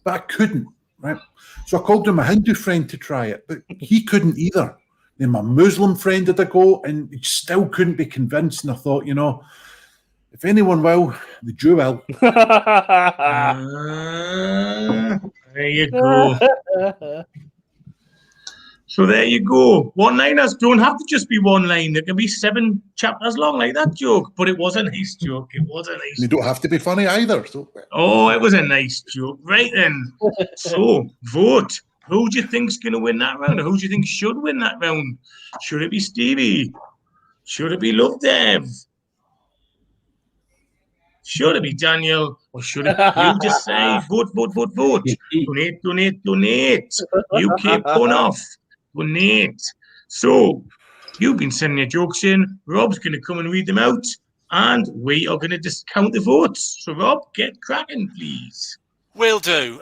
but I couldn't, right? So I called him a Hindu friend to try it, but he couldn't either. Then my Muslim friend had a go, and he still couldn't be convinced. And I thought, you know, if anyone will, the Jew will. There you go. So there you go. One-liners don't have to just be one line. There can be 7 chapters long like that joke. But it was a nice joke. It was a nice They don't have to be funny either. So. Oh, it was a nice joke. Right then. So, vote. Who do you think's going to win that round? Or who do you think should win that round? Should it be Stevie? Should it be Love Dev? Should it be Daniel? Or should it be you decide? Vote, vote, vote, vote. Donate, donate, donate. UK Pun-Off. Donate. So, you've been sending your jokes in. Rob's going to come and read them out. And we are going to discount the votes. So, Rob, get cracking, please. Will do.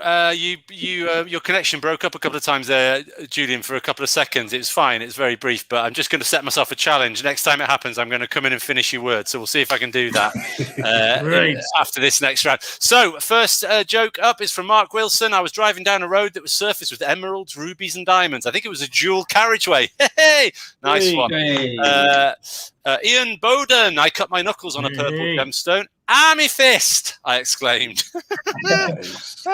Your connection broke up a couple of times there, Julian, for a couple of seconds. It was fine. It's very brief, but I'm just going to set myself a challenge. Next time it happens, I'm going to come in and finish your word. So we'll see if I can do that after this next round. So first joke up is from Mark Wilson. I was driving down a road that was surfaced with emeralds, rubies, and diamonds. I think it was a dual carriageway. Hey, nice one. Hey. Ian Bowden. I cut my knuckles on a purple gemstone. Amethyst! I exclaimed. Nice.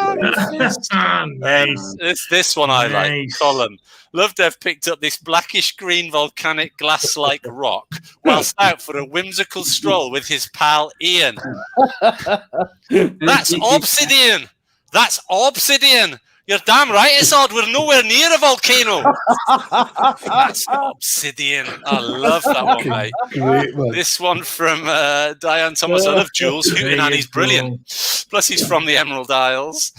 This one I like. Colin. Lovedev picked up this blackish green volcanic glass-like rock whilst out for a whimsical stroll with his pal Ian. That's obsidian. That's obsidian. You're damn right it's odd. We're nowhere near a volcano. That's obsidian. I love that one, mate. Great one. This one from Diane Thomas. I love Jules hooting and he's brilliant. Plus, he's from the Emerald Isles.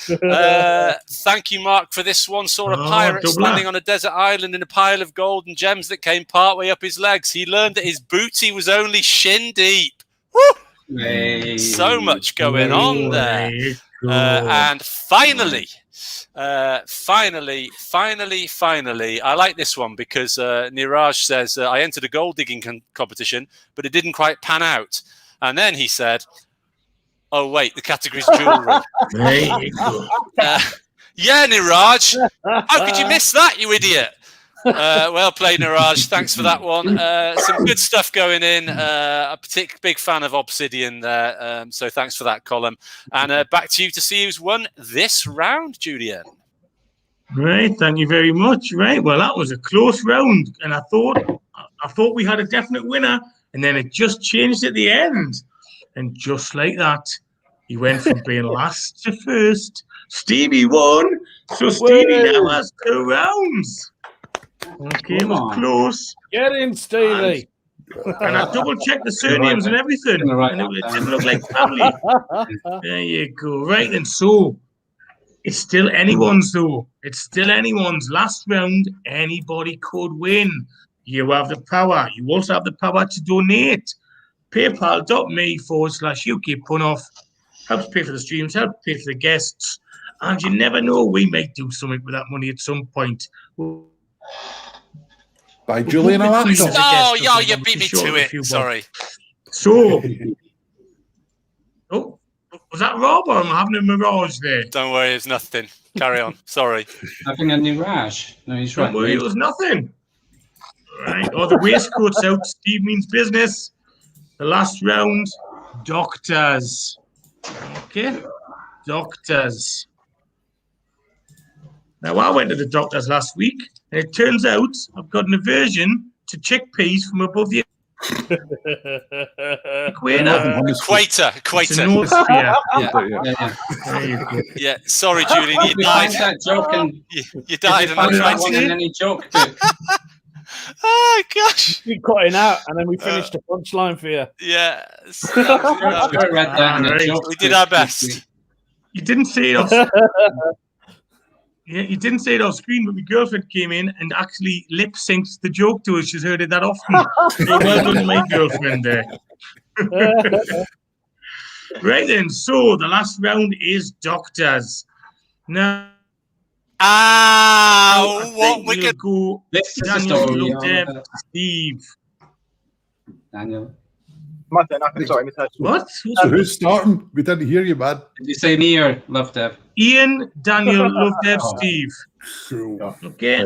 Thank you, Mark, for this one. Saw a pirate standing on a desert island in a pile of gold and gems that came partway up his legs. He learned that his booty was only shin deep. Woo! Hey. So much going on there. And finally, I like this one because Niraj says, I entered a gold digging competition, but it didn't quite pan out. And then he said, oh, wait, the category's jewelry. Yeah, Niraj. How could you miss that, you idiot? Well played, Niraj. Thanks for that one. Some good stuff going in. A big fan of Obsidian there. So thanks for that, Colin. And back to you to see who's won this round, Julian. Right, thank you very much. Right, well, that was a close round, and I thought we had a definite winner, and then it just changed at the end, and just like that, he went from being last to first. Stevie won, so Stevie now has 2 rounds. Okay, it was close. Get in, Stevie. And I double-checked the surnames and everything, and it didn't look like family. There you go. Right, then, so it's still anyone's, though. It's still anyone's. Last round, anybody could win. You have the power. You also have the power to donate. PayPal.me/UK Punoff. Helps pay for the streams, helps pay for the guests. And you never know, we might do something with that money at some point. By Julian Alaska. Oh, yeah, you beat me to it. Sorry. So, oh, was that Rob or am I having a mirage there? Don't worry, it's nothing. Carry on. Sorry. Having a mirage. No, he's right. Don't worry, it was nothing. Right. Oh, the waistcoat's out. Steve means business. The last round, doctors. Okay. Doctors. Now, I went to the doctors last week, and it turns out I've got an aversion to chickpeas from above the equator. Equator. Yeah, sorry, Julian, you died. You died, and I'm trying to get any joke. Oh gosh! We cut it out, and then we finished the punchline for you. Yeah, we did our best. You didn't say it. Yeah, you didn't say it off screen, but my girlfriend came in and actually lip synced the joke to us. She's heard it that often. So well done to my girlfriend there. Right then, so the last round is doctors. Now, what we could go. Daniel, Steve. Daniel. My turn. I'm sorry, misheard. What? Who's starting? We didn't hear you, man. Did you say me or Lovedev? Ian, Daniel, Lovedev, Steve. Okay.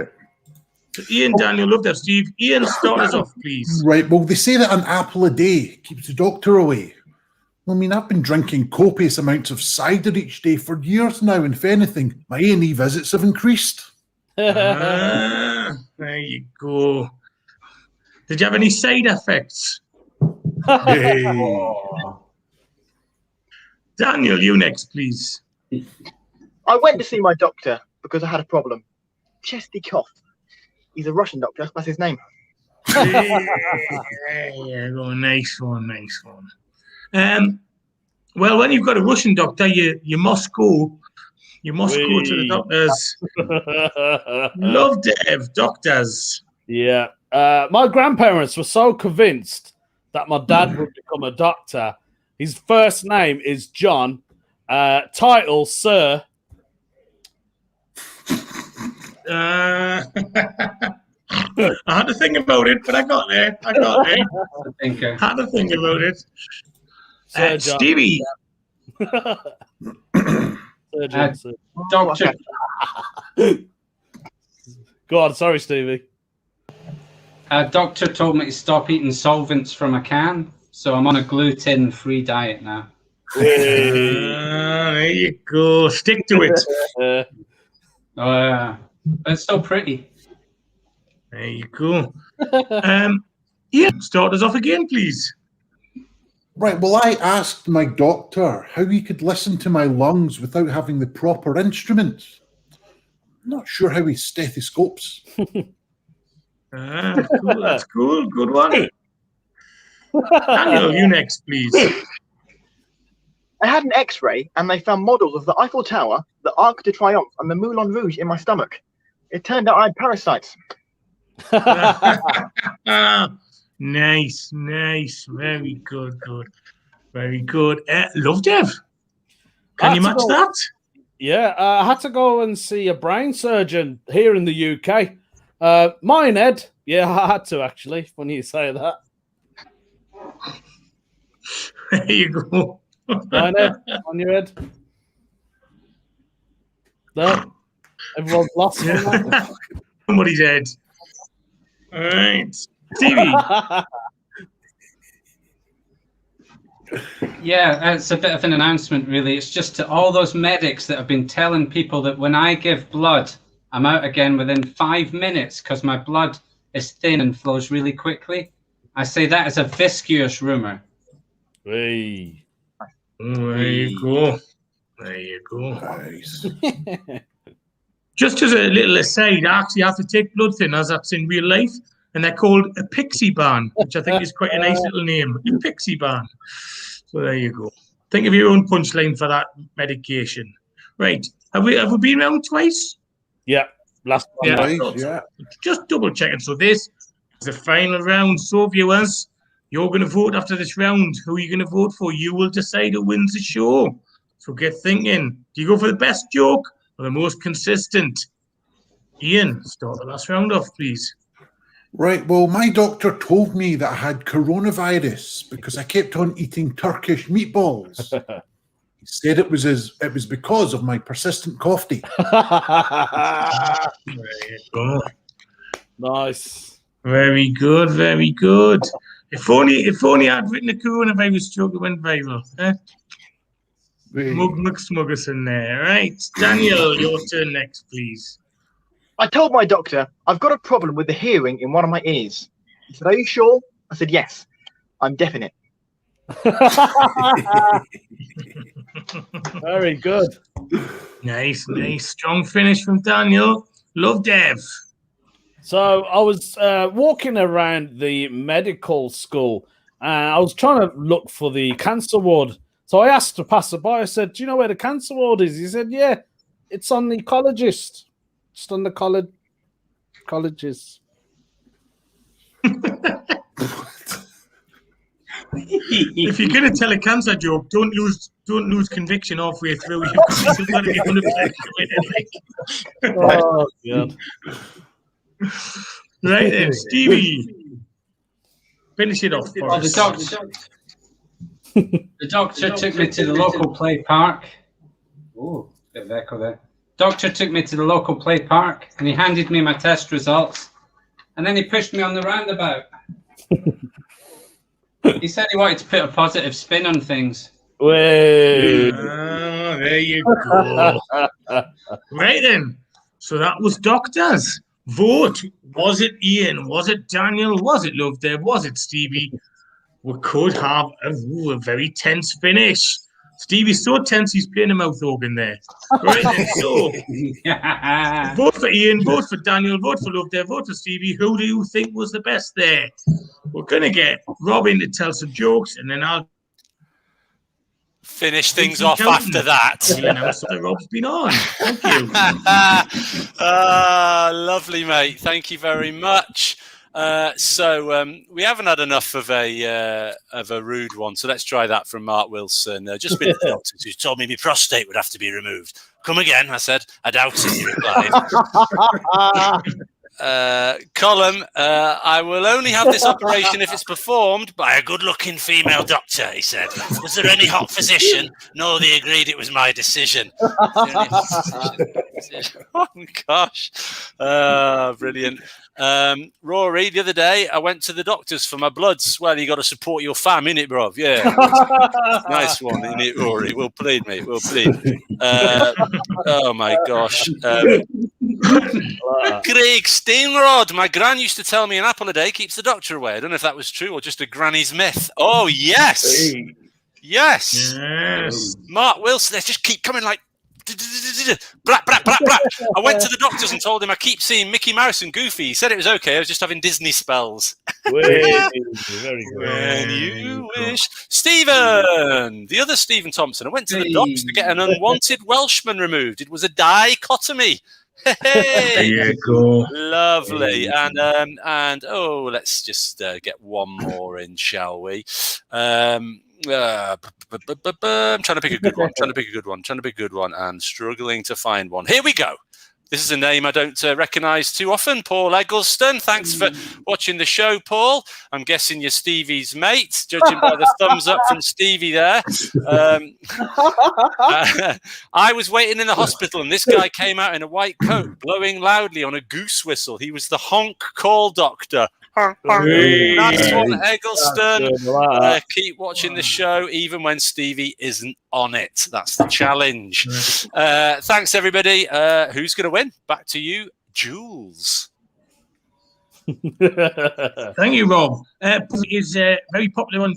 So Ian, Daniel, Lovedev, Steve. Ian, start us off, please. Right. Well, they say that an apple a day keeps the doctor away. I mean, I've been drinking copious amounts of cider each day for years now, and if anything, my A&E visits have increased. There you go. Did you have any side effects? Hey. Daniel, you next, please. I went to see my doctor because I had a problem. Chesty cough. He's a Russian doctor. That's his name. Yeah, nice one. Well, when you've got a Russian doctor, you must go. You must go to the doctors. Lovedev, doctors. Yeah. My grandparents were so convinced that my dad would become a doctor. His first name is John, Title, Sir. I had to think about it, but I got there. Had to think about it. Sir Stevie. Doctor. Go on, sorry, Stevie. Doctor told me to stop eating solvents from a can, so I'm on a gluten-free diet now. There you go. Stick to it. But it's still pretty. There you go. Start us off again, please. Right, well, I asked my doctor how he could listen to my lungs without having the proper instruments. I'm not sure how he stethoscopes. Cool. That's cool. Good one. Daniel, you next, please. I had an X-ray and they found models of the Eiffel Tower, the Arc de Triomphe, and the Moulin Rouge in my stomach. It turned out I had parasites. Nice. Very good. Very good. Love Dev. Can you match that? Yeah, I had to go and see a brain surgeon here in the UK. Mine, Ed. Yeah, I had to, actually. Funny you say that. There you go. Mine, Ed. On your head. No. Everyone's lost. Somebody's head. All right. Stevie. Yeah, it's a bit of an announcement, really. It's just to all those medics that have been telling people that when I give blood, I'm out again within 5 minutes because my blood is thin and flows really quickly. I say that is a viscous rumor. Hey. There you go. Nice. Just as a little aside, I actually have to take blood thinners. That's in real life. And they're called a pixie ban, which I think is quite a nice little name. A pixie ban. So there you go. Think of your own punchline for that medication. Right. Have we been round twice? Yeah. Last one. Yeah. Just double checking. So this is the final round. So viewers, you're going to vote after this round. Who are you going to vote for? You will decide who wins the show. So get thinking. Do you go for the best joke or the most consistent? Ian, start the last round off, please. Right, well, my doctor told me that I had coronavirus because I kept on eating Turkish meatballs. He said it was because of my persistent coffee. There you go. Nice. Very good. If only I'd written a coronavirus joke that went viral. Eh? Muggus in there. Right, Daniel, your turn next, please. I told my doctor I've got a problem with the hearing in one of my ears. He said, "Are you sure?" I said, "Yes, I'm definite." Very good. Nice. Strong finish from Daniel. Love Dev. So I was walking around the medical school and I was trying to look for the cancer ward. So I asked the passerby, I said, "Do you know where the cancer ward is?" He said, "Yeah, it's on the ecologist. Just on the colleges." If you're going to tell a cancer joke, don't lose conviction halfway through. You've still got to be 100%. Oh, God. Right then, Stevie. Finish it off for us. The doctor took me to the local play park. Oh, bit of echo there. Doctor took me to the local play park and he handed me my test results and then he pushed me on the roundabout. He said he wanted to put a positive spin on things. Way. There you go. Right then. So that was doctors. Vote. Was it Ian? Was it Daniel? Was it Love Deb? Was it Stevie? We could have a very tense finish. Stevie's so tense he's playing a mouth organ there. Right then, so vote for Ian, vote for Daniel, vote for Love Deb, vote for Stevie. Who do you think was the best there? We're gonna get Robin to tell some jokes and then I'll finish things off after that. So Rob's been on. Thank you. Lovely, mate. Thank you very much. So we haven't had enough of a rude one. So let's try that from Mark Wilson. Just been at the doctor who told me my prostate would have to be removed. Come again, I said. I doubt it, he replied. Column, I will only have this operation if it's performed by a good-looking female doctor, he said. Was there any hot physician? No, they agreed it was my decision. Oh, gosh. Brilliant. Rory, the other day, I went to the doctors for my bloods. Well, you got to support your fam, innit, bruv? Yeah. Nice one, innit, Rory? Well played, mate. Well played. Oh, my gosh. Craig Steinrod, my gran used to tell me an apple a day keeps the doctor away. I don't know if that was true or just a granny's myth. Oh, yes. Yes. Mark Wilson, they just keep coming like brat, brat, brat, brat. I went to the doctors and told him I keep seeing Mickey Mouse and Goofy. He said it was okay. I was just having Disney spells. Very good. When you wish. Stephen, the other Stephen Thompson. I went to the doctors to get an unwanted Welshman removed. It was a dichotomy. Hey, there you go. Lovely. And oh, let's just get one more in, shall we? I'm trying to pick a good one. And struggling to find one. Here we go. This is a name I don't recognise too often. Paul Eggleston. Thanks for watching the show, Paul. I'm guessing you're Stevie's mate, judging by the thumbs up from Stevie there. I was waiting in the hospital and this guy came out in a white coat, blowing loudly on a goose whistle. He was the honk call doctor. That's one, Eggleston. Keep watching the show even when Stevie isn't on it. That's the challenge. Thanks, everybody. Who's going to win? Back to you, Jules. Thank you, Rob. He's very popular on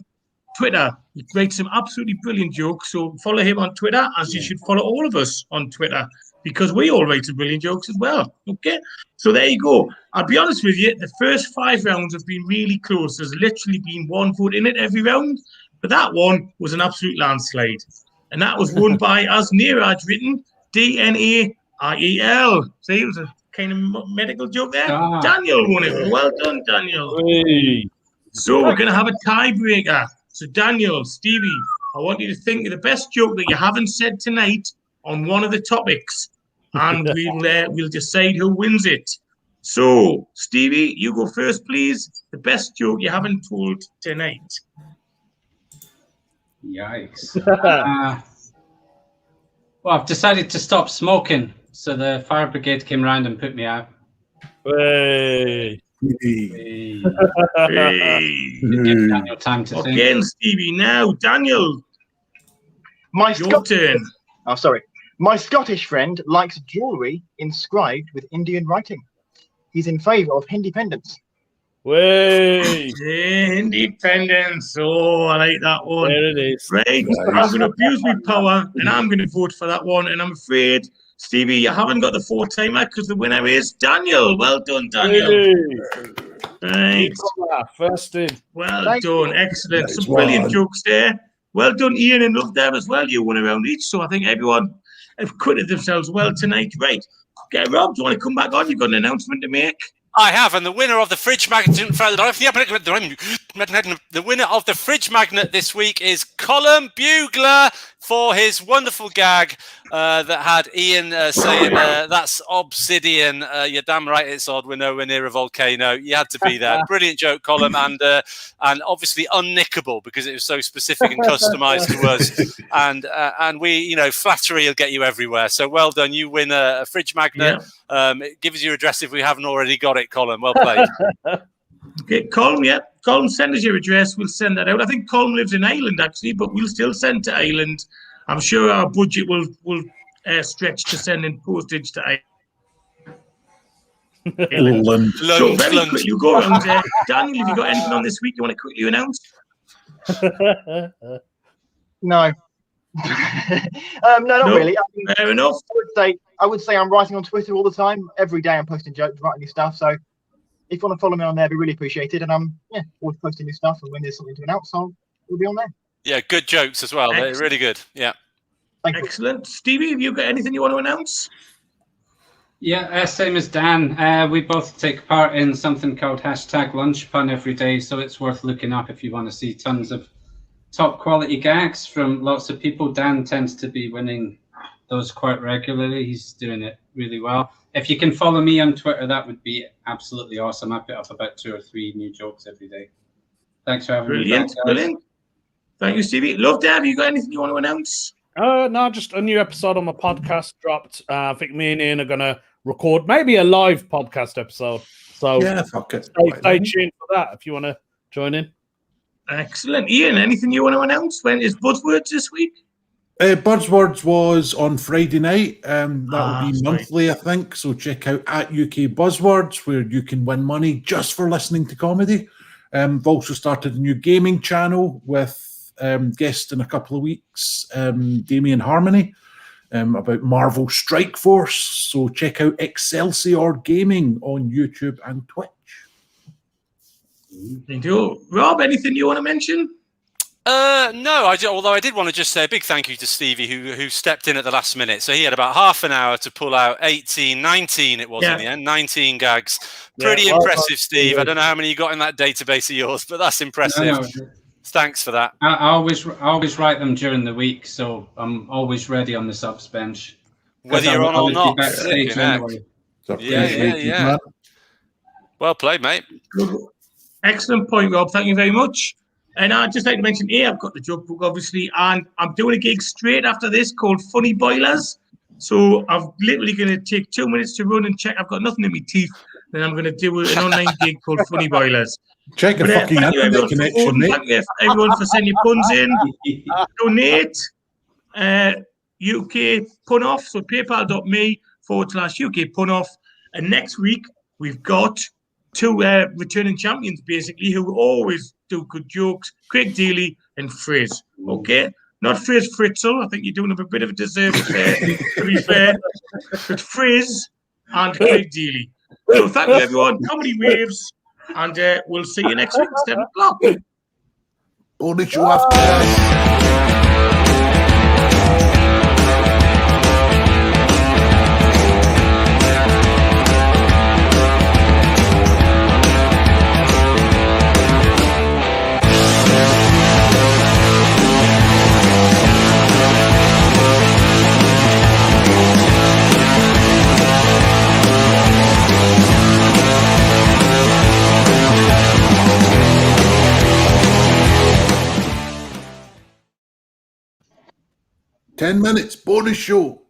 Twitter. He writes some absolutely brilliant jokes. So follow him on Twitter, as you should follow all of us on Twitter, because we all write some brilliant jokes as well. Okay, so there you go. I'll be honest with you, the first 5 rounds have been really close. There's literally been one vote in it every round, but that one was an absolute landslide. And that was won by, as Neeraj written, DNAIEL. See, it was a kind of medical joke there. Daniel won it. Well done, Daniel. Hey. So we're going to have a tiebreaker. So Daniel, Stevie, I want you to think of the best joke that you haven't said tonight on one of the topics, and we'll decide who wins it. So, Stevie, you go first, please. The best joke you haven't told tonight. Yikes. Well, I've decided to stop smoking, so the fire brigade came round and put me out. Hey. Hey. Give Daniel time to think. Again, Stevie. Now, Daniel. Your turn. Oh, sorry. My Scottish friend likes jewellery inscribed with Indian writing. He's in favour of independence. Way. Independence. Oh, I like that one. There it is. Right. I'm going to abuse my power, and I'm going to vote for that one. And I'm afraid, Stevie, you haven't got the 4-timer because the winner is Daniel. Well done, Daniel. Hey. Right. First in. Well done. Excellent. Some brilliant jokes there. Well done, Ian and Love there as well. You won a round each, so I think everyone have acquitted themselves well tonight. Right. Okay, Rob, do you want to come back on? You've got an announcement to make. I have, and the winner of the fridge magnet, the winner of the fridge magnet this week is Colin Bugler for his wonderful gag that had Ian saying, "That's obsidian." You're damn right, it's odd. We're nowhere near a volcano. You had to be there. Brilliant joke, Colin, and obviously unnickable because it was so specific and customized to us. And we, flattery will get you everywhere. So well done. You win a fridge magnet. Yeah. Give us your address if we haven't already got it, Colin. Well played. Okay, Colin, yeah. Colin, send us your address. We'll send that out. I think Colin lives in Ireland, actually, but we'll still send to Ireland. I'm sure our budget will stretch to send in postage to Ireland. So very quickly, you go around. Daniel, have you got anything on this week you want to quickly announce? No. No, not really. Fair enough. I would say I'm writing on Twitter all the time. Every day I'm posting jokes, writing new stuff. So if you want to follow me on there, it'd be really appreciated. And I'm always posting new stuff. And when there's something to announce, we'll be on there. Yeah, good jokes as well. They're really good. Yeah. Thank you. Excellent. Stevie, have you got anything you want to announce? Yeah, same as Dan. We both take part in something called #LunchPun every day, so it's worth looking up if you want to see tons of top quality gags from lots of people. Dan tends to be winning those quite regularly. He's doing it really well. If you can follow me on Twitter, that would be absolutely awesome. I put up about 2 or 3 new jokes every day. Thanks for having me back, guys. Brilliant. Thank you, Stevie. Love, Dad, have you got anything you want to announce? No, just a new episode on my podcast dropped. I think me and Ian are going to record maybe a live podcast episode. So Yeah, fuck it. stay tuned for that if you want to join in. Excellent. Ian, anything you want to announce? When is Buzzwords this week? Buzzwords was on Friday night. That will be that's monthly, I think. So check out at UK Buzzwords, where you can win money just for listening to comedy. We've also started a new gaming channel with guests in a couple of weeks, Damien Harmony, about Marvel Strike Force. So check out Excelsior Gaming on YouTube and Twitch. Thank you. Rob, anything you want to mention? No, although I did want to just say a big thank you to Stevie who stepped in at the last minute. So he had about half an hour to pull out 19 it was in the end, 19 gags. Pretty impressive, Steve. I don't know how many you got in that database of yours, but that's impressive. No. Thanks for that. I always write them during the week, so I'm always ready on the subs bench. Whether you're on or not. Anyway. Yeah. Well played, mate. Good. Excellent point, Rob. Thank you very much. And I'd just like to mention here, I've got the joke book, obviously, and I'm doing a gig straight after this called Funny Boilers. So I'm literally going to take 2 minutes to run and check. I've got nothing in my teeth. Then I'm going to do an online gig called Funny Boilers. Check a fucking internet connection, mate. Thank you everyone for sending your puns in. Donate UK Pun Off. So paypal.me/UK Pun Off. And next week, we've got 2 returning champions, basically, who always do good jokes, Craig Daly and Frizz. Okay? Not Frizz Fritzl. I think you're doing a bit of a disservice there, to be fair. But Frizz and Craig Daly. So thank you, everyone. Comedy Waves. And we'll see you next week at 7 o'clock. Bonus show after. $10 bonus show.